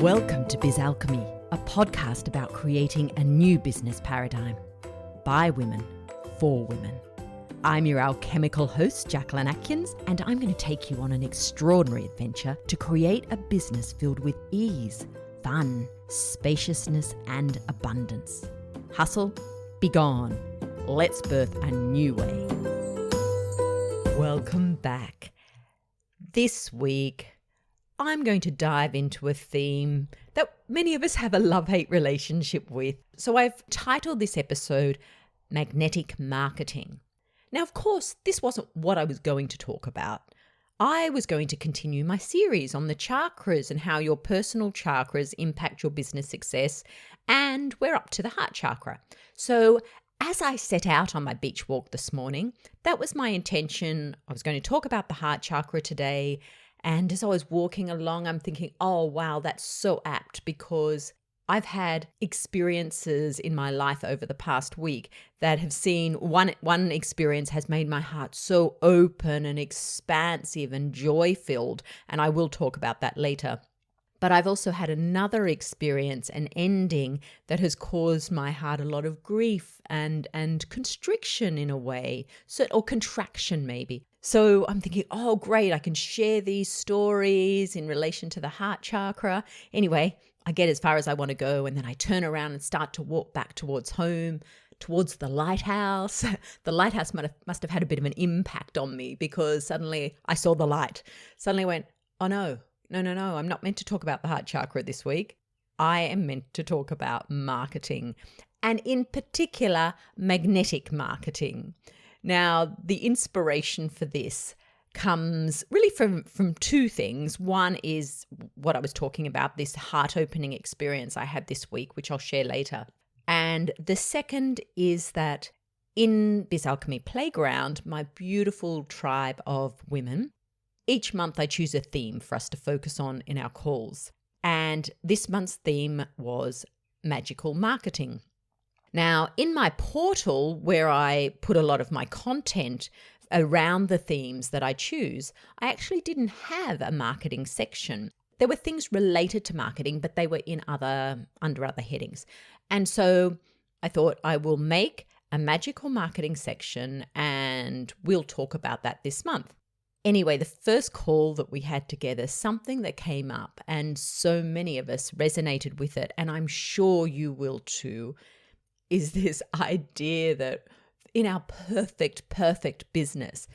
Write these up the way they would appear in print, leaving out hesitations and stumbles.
Welcome to Biz Alchemy, a podcast about creating a new business paradigm by women, for women. I'm your alchemical host, Jacquelyn, and I'm going to take you on an extraordinary adventure to create a business filled with ease, fun, spaciousness, and abundance. Hustle, be gone. Let's birth a new way. Welcome back. This week, I'm going to dive into a theme that many of us have a love-hate relationship with. So I've titled this episode, Magnetic Marketing. Now, of course, this wasn't what I was going to talk about. I was going to continue my series on the chakras and how your personal chakras impact your business success, and we're up to the heart chakra. So as I set out on my beach walk this morning, that was my intention. I was going to talk about the heart chakra today. And as I was walking along, I'm thinking, oh, wow, that's so apt, because I've had experiences in my life over the past week that have seen one experience has made my heart so open and expansive and joy-filled. And I will talk about that later. But I've also had another experience, an ending, that has caused my heart a lot of grief and constriction in a way, or contraction maybe. So I'm thinking, oh, great, I can share these stories in relation to the heart chakra. Anyway, I get as far as I want to go, and then I turn around and start to walk back towards home, towards the lighthouse. The lighthouse must have had a bit of an impact on me, because suddenly I saw the light. Suddenly went, oh no, I'm not meant to talk about the heart chakra this week. I am meant to talk about marketing, and in particular, magnetic marketing. Now, the inspiration for this comes really from two things. One is what I was talking about, this heart-opening experience I had this week, which I'll share later. And the second is that in Biz Alchemy Playground, my beautiful tribe of women, each month I choose a theme for us to focus on in our calls. And this month's theme was magical marketing. Now, in my portal, where I put a lot of my content around the themes that I choose, I actually didn't have a marketing section. There were things related to marketing, but they were under other headings. And so I thought I will make a magical marketing section, and we'll talk about that this month. Anyway, the first call that we had together, something that came up, and so many of us resonated with it, and I'm sure you will too, is this idea that in our perfect business,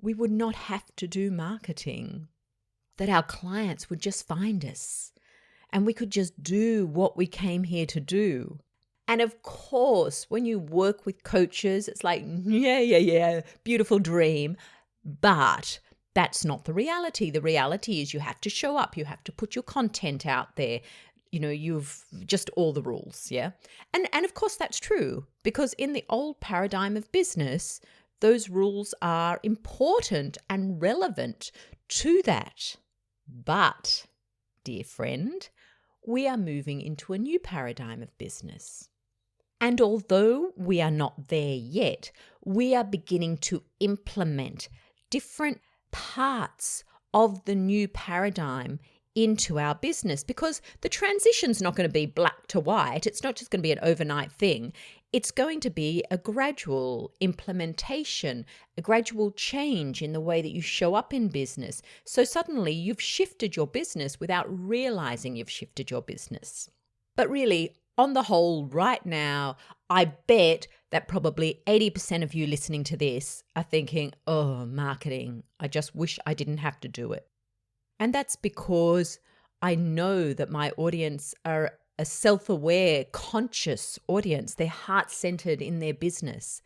we would not have to do marketing, that our clients would just find us and we could just do what we came here to do. And of course, when you work with coaches, it's like, yeah, beautiful dream. But that's not the reality. The reality is you have to show up. You have to put your content out there. You know, you've just all the rules, yeah? And of course that's true, because in the old paradigm of business, those rules are important and relevant to that. But, dear friend, we are moving into a new paradigm of business. And although we are not there yet, we are beginning to implement different parts of the new paradigm into our business, because the transition's not going to be black to white. It's not just going to be an overnight thing. It's going to be a gradual implementation, a gradual change in the way that you show up in business. So suddenly you've shifted your business without realizing you've shifted your business. But really, on the whole, right now, I bet that probably 80% of you listening to this are thinking, oh, marketing, I just wish I didn't have to do it. And that's because I know that my audience are a self-aware, conscious audience. They're heart-centered in their business.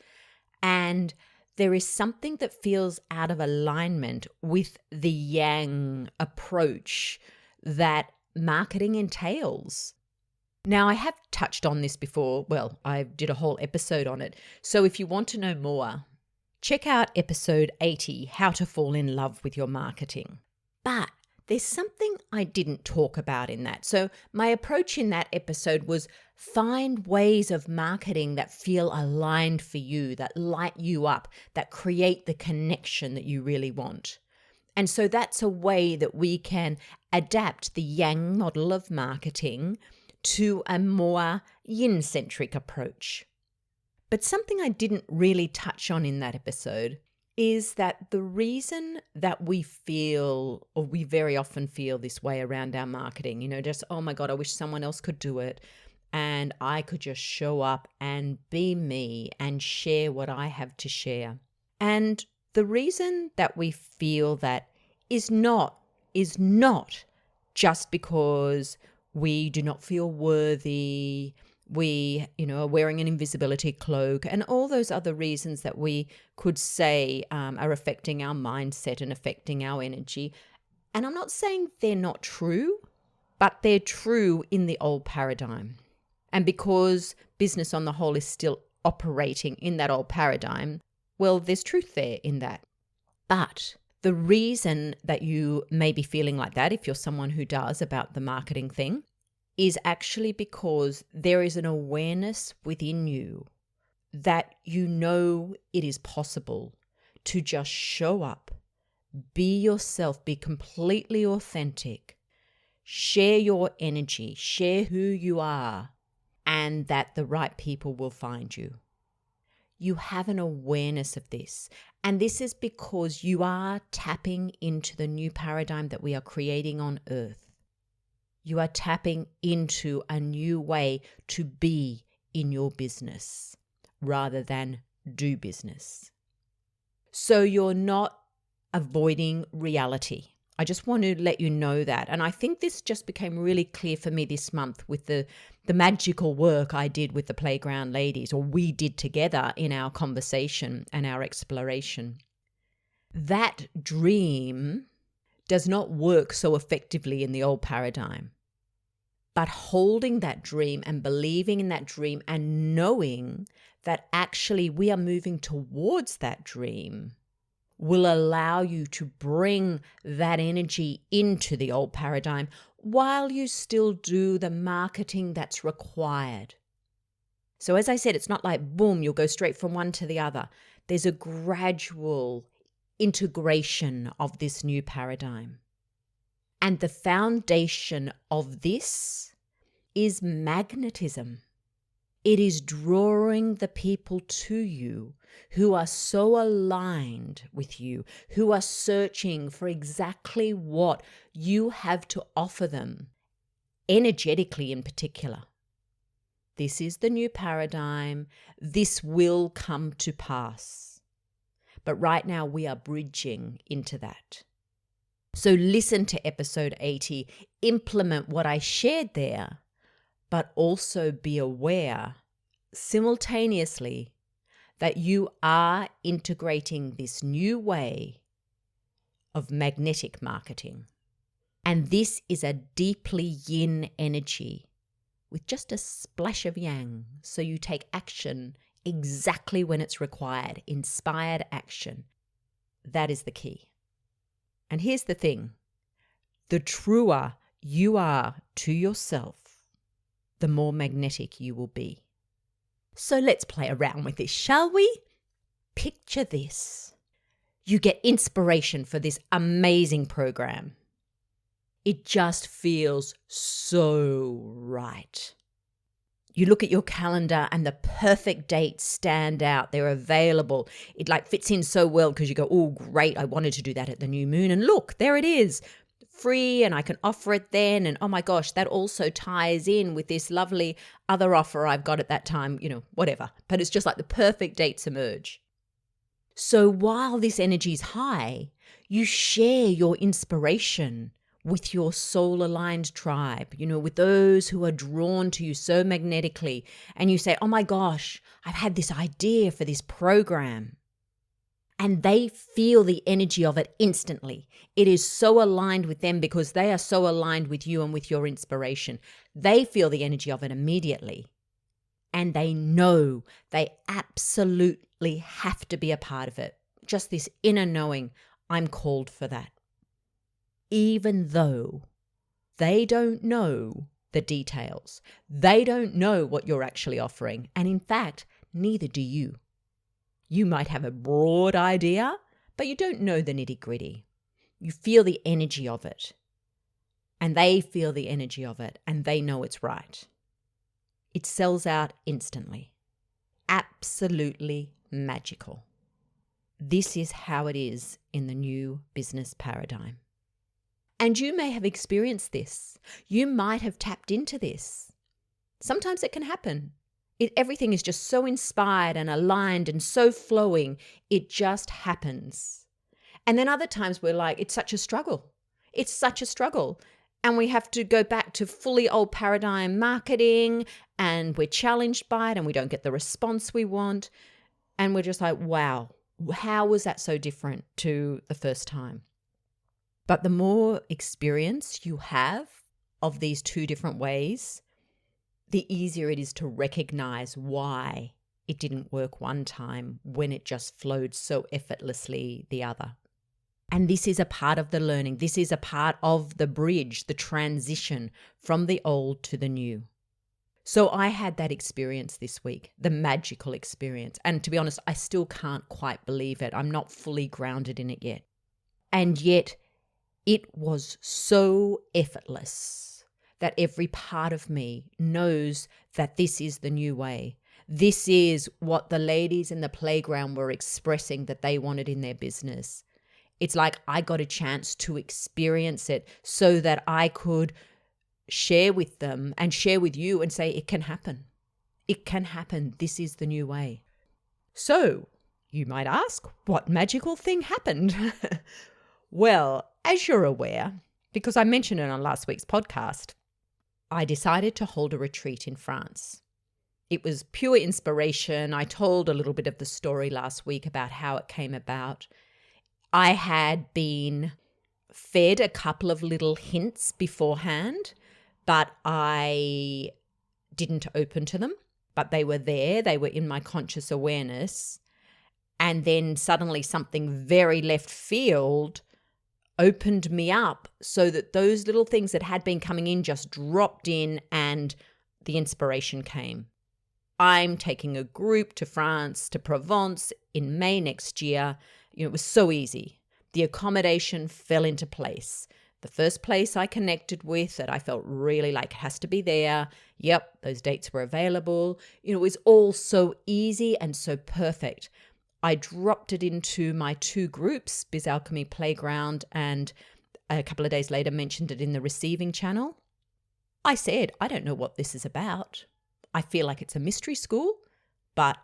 And there is something that feels out of alignment with the yang approach that marketing entails. Now, I have touched on this before. Well, I did a whole episode on it. So if you want to know more, check out episode 80, How to Fall in Love with Your Marketing. But there's something I didn't talk about in that. So my approach in that episode was find ways of marketing that feel aligned for you, that light you up, that create the connection that you really want. And so that's a way that we can adapt the yang model of marketing to a more yin-centric approach. But something I didn't really touch on in that episode is that the reason that we feel, or we very often feel this way around our marketing, just, oh my God, I wish someone else could do it and I could just show up and be me and share what I have to share. And the reason that we feel that is not just because we do not feel worthy, we, are wearing an invisibility cloak, and all those other reasons that we could say are affecting our mindset and affecting our energy. And I'm not saying they're not true, but they're true in the old paradigm. And because business on the whole is still operating in that old paradigm, well, there's truth there in that. But the reason that you may be feeling like that, if you're someone who does, about the marketing thing, is actually because there is an awareness within you that it is possible to just show up, be yourself, be completely authentic, share your energy, share who you are, and that the right people will find you. You have an awareness of this. And this is because you are tapping into the new paradigm that we are creating on Earth. You are tapping into a new way to be in your business rather than do business. So you're not avoiding reality. I just want to let you know that. And I think this just became really clear for me this month with the magical work I did with the Playground Ladies, or we did together in our conversation and our exploration. That dream does not work so effectively in the old paradigm. But holding that dream and believing in that dream and knowing that actually we are moving towards that dream will allow you to bring that energy into the old paradigm while you still do the marketing that's required. So as I said, it's not like, boom, you'll go straight from one to the other. There's a gradual integration of this new paradigm. And the foundation of this is magnetism. It is drawing the people to you who are so aligned with you, who are searching for exactly what you have to offer them, energetically in particular. This is the new paradigm. This will come to pass. But right now we are bridging into that. So listen to episode 80, implement what I shared there, but also be aware simultaneously that you are integrating this new way of magnetic marketing. And this is a deeply yin energy with just a splash of yang. So you take action exactly when it's required, inspired action. That is the key. And here's the thing, the truer you are to yourself, the more magnetic you will be. So let's play around with this, shall we? Picture this. You get inspiration for this amazing program. It just feels so right. You look at your calendar and the perfect dates stand out. They're available. It fits in so well because you go, oh, great. I wanted to do that at the new moon. And look, there it is. Free, and I can offer it then. And oh my gosh, that also ties in with this lovely other offer I've got at that time, whatever. But it's just like the perfect dates emerge. So while this energy is high, you share your inspiration with your soul-aligned tribe, with those who are drawn to you so magnetically. And you say, oh my gosh, I've had this idea for this program. And they feel the energy of it instantly. It is so aligned with them because they are so aligned with you and with your inspiration. They feel the energy of it immediately. And they know they absolutely have to be a part of it. Just this inner knowing, I'm called for that. Even though they don't know the details. They don't know what you're actually offering. And in fact, neither do you. You might have a broad idea, but you don't know the nitty-gritty. You feel the energy of it. And they feel the energy of it, and they know it's right. It sells out instantly. Absolutely magical. This is how it is in the new business paradigm. And you may have experienced this. You might have tapped into this. Sometimes it can happen. Everything is just so inspired and aligned and so flowing. It just happens. And then other times we're like, it's such a struggle. It's such a struggle. And we have to go back to fully old paradigm marketing, and we're challenged by it and we don't get the response we want. And we're just like, wow, how was that so different to the first time? But the more experience you have of these two different ways, the easier it is to recognize why it didn't work one time when it just flowed so effortlessly the other. And this is a part of the learning. This is a part of the bridge, the transition from the old to the new. So I had that experience this week, the magical experience. And to be honest, I still can't quite believe it. I'm not fully grounded in it yet. And yet it was so effortless that every part of me knows that this is the new way. This is what the ladies in the playground were expressing that they wanted in their business. It's like I got a chance to experience it so that I could share with them and share with you and say, it can happen. It can happen. This is the new way. So you might ask, what magical thing happened? Well, as you're aware, because I mentioned it on last week's podcast, I decided to hold a retreat in France. It was pure inspiration. I told a little bit of the story last week about how it came about. I had been fed a couple of little hints beforehand, but I didn't open to them. But they were there. They were in my conscious awareness. And then suddenly something very left field opened me up so that those little things that had been coming in just dropped in and the inspiration came. I'm taking a group to France, to Provence in May next year. It was so easy. The accommodation fell into place. The first place I connected with that I felt really like it has to be there. Yep, those dates were available. It was all so easy and so perfect. I dropped it into my two groups, Biz Alchemy Playground, and a couple of days later mentioned it in the receiving channel. I said, I don't know what this is about. I feel like it's a mystery school, but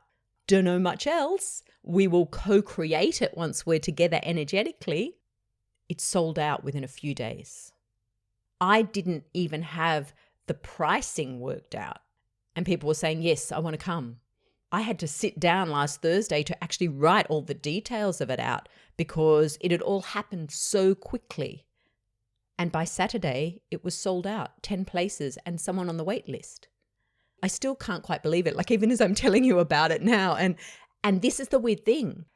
don't know much else. We will co-create it once we're together energetically. It sold out within a few days. I didn't even have the pricing worked out. And people were saying, yes, I want to come. I had to sit down last Thursday to actually write all the details of it out because it had all happened so quickly. And by Saturday, it was sold out, 10 places and someone on the wait list. I still can't quite believe it, like even as I'm telling you about it now. And this is the weird thing.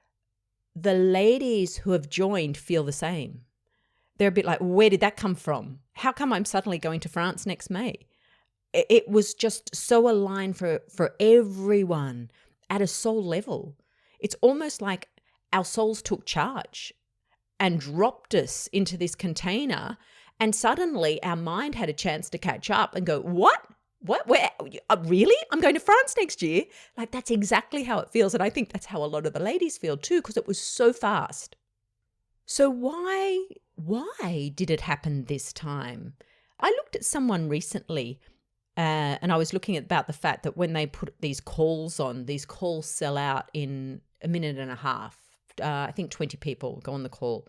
The ladies who have joined feel the same. They're a bit like, where did that come from? How come I'm suddenly going to France next May? It was just so aligned for everyone at a soul level. It's almost like our souls took charge and dropped us into this container, and suddenly our mind had a chance to catch up and go, what? Where? Really? I'm going to France next year? Like, that's exactly how it feels. And I think that's how a lot of the ladies feel too, because it was so fast. So why did it happen this time? I looked at someone recently and I was looking at about the fact that when they put these calls on, these calls sell out in a minute and a half. I think 20 people go on the call.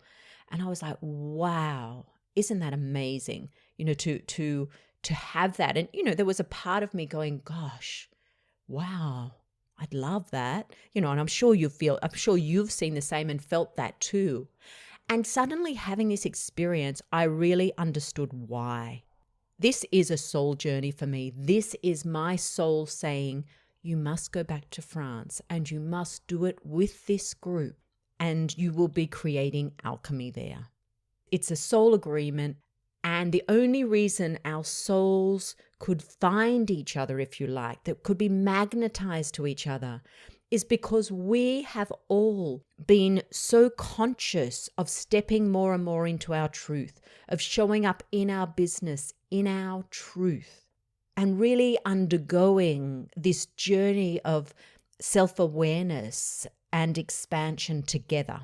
And I was like, wow, isn't that amazing? To have that. And, there was a part of me going, gosh, wow, I'd love that. And I'm sure you've seen the same and felt that too. And suddenly having this experience, I really understood why. This is a soul journey for me. This is my soul saying, you must go back to France and you must do it with this group and you will be creating alchemy there. It's a soul agreement. And the only reason our souls could find each other, if you like, that could be magnetized to each other, is because we have all been so conscious of stepping more and more into our truth, of showing up in our business, in our truth, and really undergoing this journey of self-awareness and expansion together.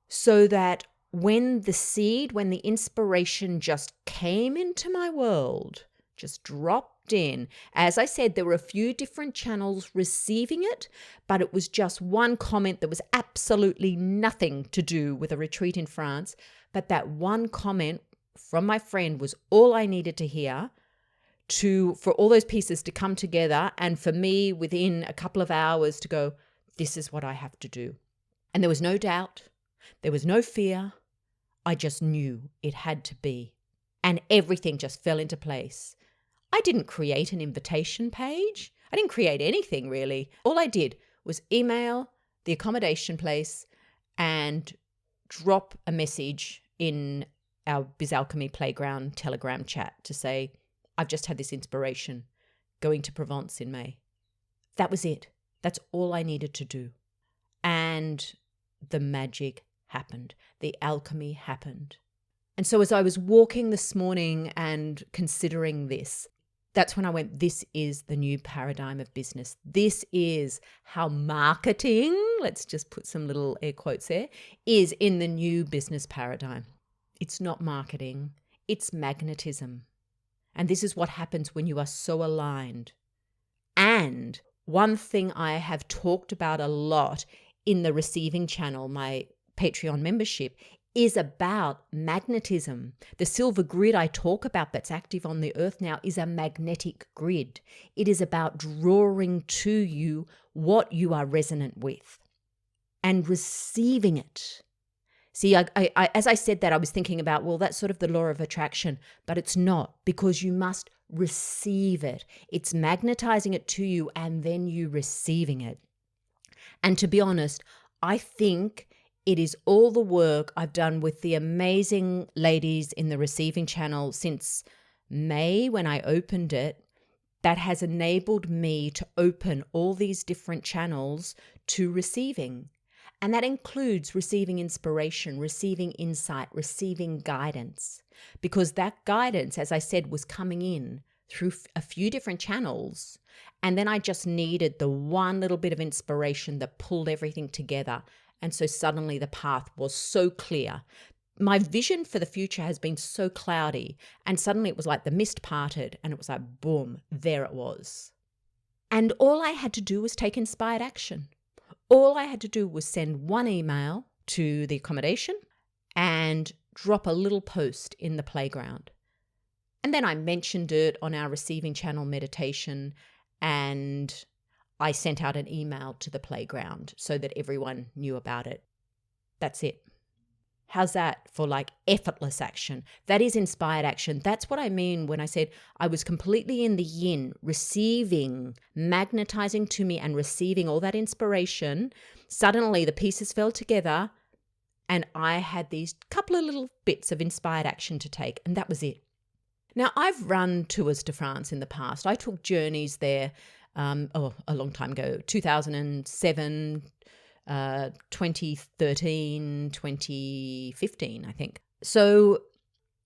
So that when the inspiration just came into my world, just dropped in, as I said, there were a few different channels receiving it, but it was just one comment that was absolutely nothing to do with a retreat in France. But that one comment from my friend was all I needed to hear for all those pieces to come together, and for me within a couple of hours to go, this is what I have to do. And there was no doubt. There was no fear. I just knew it had to be. And everything just fell into place. I didn't create an invitation page. I didn't create anything really. All I did was email the accommodation place and drop a message in our Biz Alchemy Playground Telegram chat to say, I've just had this inspiration, going to Provence in May. That was it. That's all I needed to do. And the magic happened. The alchemy happened. And so as I was walking this morning and considering this, that's when I went, this is the new paradigm of business. This is how marketing, let's just put some little air quotes there, is in the new business paradigm. It's not marketing, it's magnetism. And this is what happens when you are so aligned. And one thing I have talked about a lot in the receiving channel, my Patreon membership, is about magnetism. The silver grid I talk about that's active on the earth now is a magnetic grid. It is about drawing to you what you are resonant with and receiving it. See, as I said that, I was thinking about, well, that's sort of the law of attraction, but it's not, because you must receive it. It's magnetizing it to you and then you receiving it. And to be honest, I think it is all the work I've done with the amazing ladies in the receiving channel since May when I opened it that has enabled me to open all these different channels to receiving. And that includes receiving inspiration, receiving insight, receiving guidance. Because that guidance, as I said, was coming in through a few different channels. And then I just needed the one little bit of inspiration that pulled everything together. And so suddenly the path was so clear. My vision for the future has been so cloudy. And suddenly it was like the mist parted and it was like, boom, there it was. And all I had to do was take inspired action. All I had to do was send one email to the accommodation and drop a little post in the playground. And then I mentioned it on our receiving channel meditation, and I sent out an email to the playground so that everyone knew about it. That's it. How's that for like effortless action? That is inspired action. That's what I mean when I said I was completely in the yin, receiving, magnetizing to me and receiving all that inspiration. Suddenly the pieces fell together and I had these couple of little bits of inspired action to take, and that was it. Now, I've run tours to France in the past. I took journeys there a long time ago, 2007, 2013, 2015, I think. So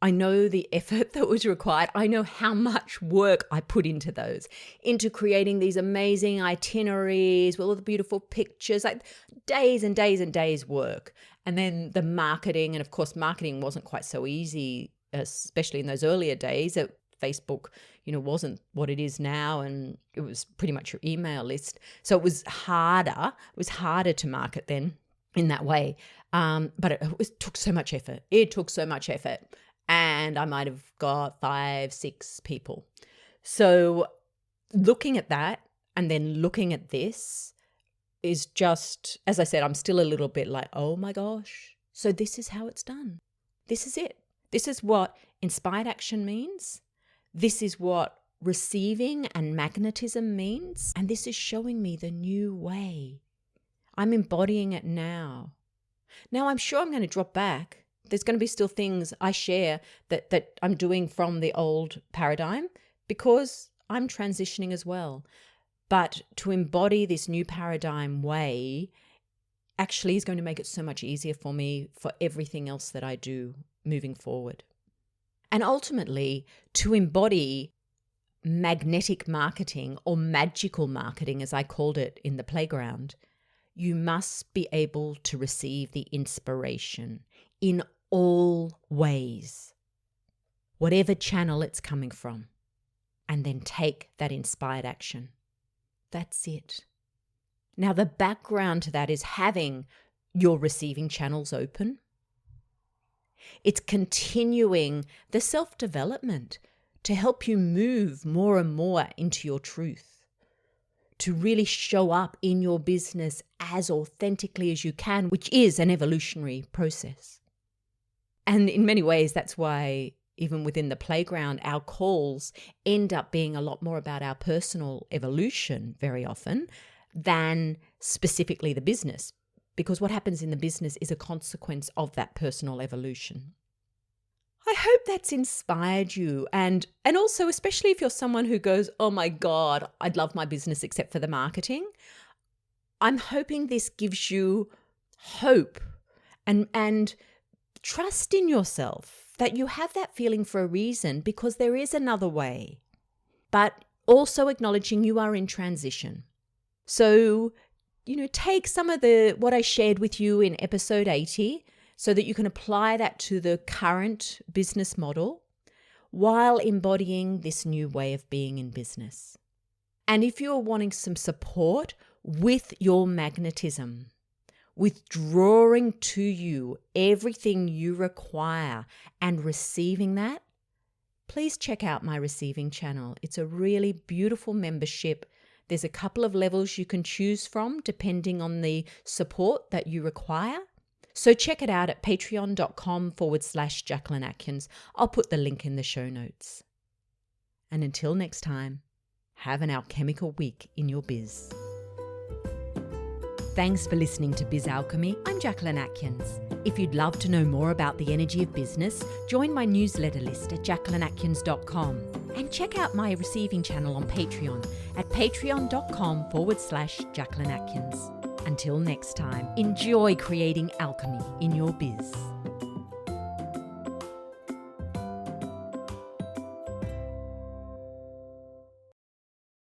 I know the effort that was required. I know how much work I put into those, into creating these amazing itineraries with all the beautiful pictures, like days and days and days work. And then the marketing, and of course, marketing wasn't quite so easy, especially in those earlier days. Facebook, wasn't what it is now, and it was pretty much your email list. So it was harder. It was harder to market then in that way. But it took so much effort. It took so much effort. And I might have got 5, 6 people. So looking at that and then looking at this is just, as I said, I'm still a little bit like, oh my gosh. So this is how it's done. This is it. This is what inspired action means. This is what receiving and magnetism means. And this is showing me the new way. I'm embodying it now. Now, I'm sure I'm going to drop back. There's going to be still things I share that I'm doing from the old paradigm because I'm transitioning as well. But to embody this new paradigm way actually is going to make it so much easier for me for everything else that I do moving forward. And ultimately, to embody magnetic marketing, or magical marketing, as I called it in the playground, you must be able to receive the inspiration in all ways, whatever channel it's coming from, and then take that inspired action. That's it. Now, the background to that is having your receiving channels open. It's continuing the self-development to help you move more and more into your truth, to really show up in your business as authentically as you can, which is an evolutionary process. And in many ways, that's why even within the playground, our calls end up being a lot more about our personal evolution very often than specifically the business, because what happens in the business is a consequence of that personal evolution. I hope that's inspired you. And also, especially if you're someone who goes, oh my God, I'd love my business except for the marketing. I'm hoping this gives you hope and trust in yourself that you have that feeling for a reason, because there is another way, but also acknowledging you are in transition. So, take some of what I shared with you in episode 80 so that you can apply that to the current business model while embodying this new way of being in business. And if you're wanting some support with your magnetism, with drawing to you everything you require and receiving that, please check out my receiving channel. It's a really beautiful membership. There's a couple of levels you can choose from depending on the support that you require. So check it out at patreon.com/Jacquelyn Atkins. I'll put the link in the show notes. And until next time, have an alchemical week in your biz. Thanks for listening to Biz Alchemy. I'm Jacquelyn Atkins. If you'd love to know more about the energy of business, join my newsletter list at jacquelynatkins.com and check out my receiving channel on Patreon at patreon.com/Jacquelyn Atkins. Until next time, enjoy creating alchemy in your biz.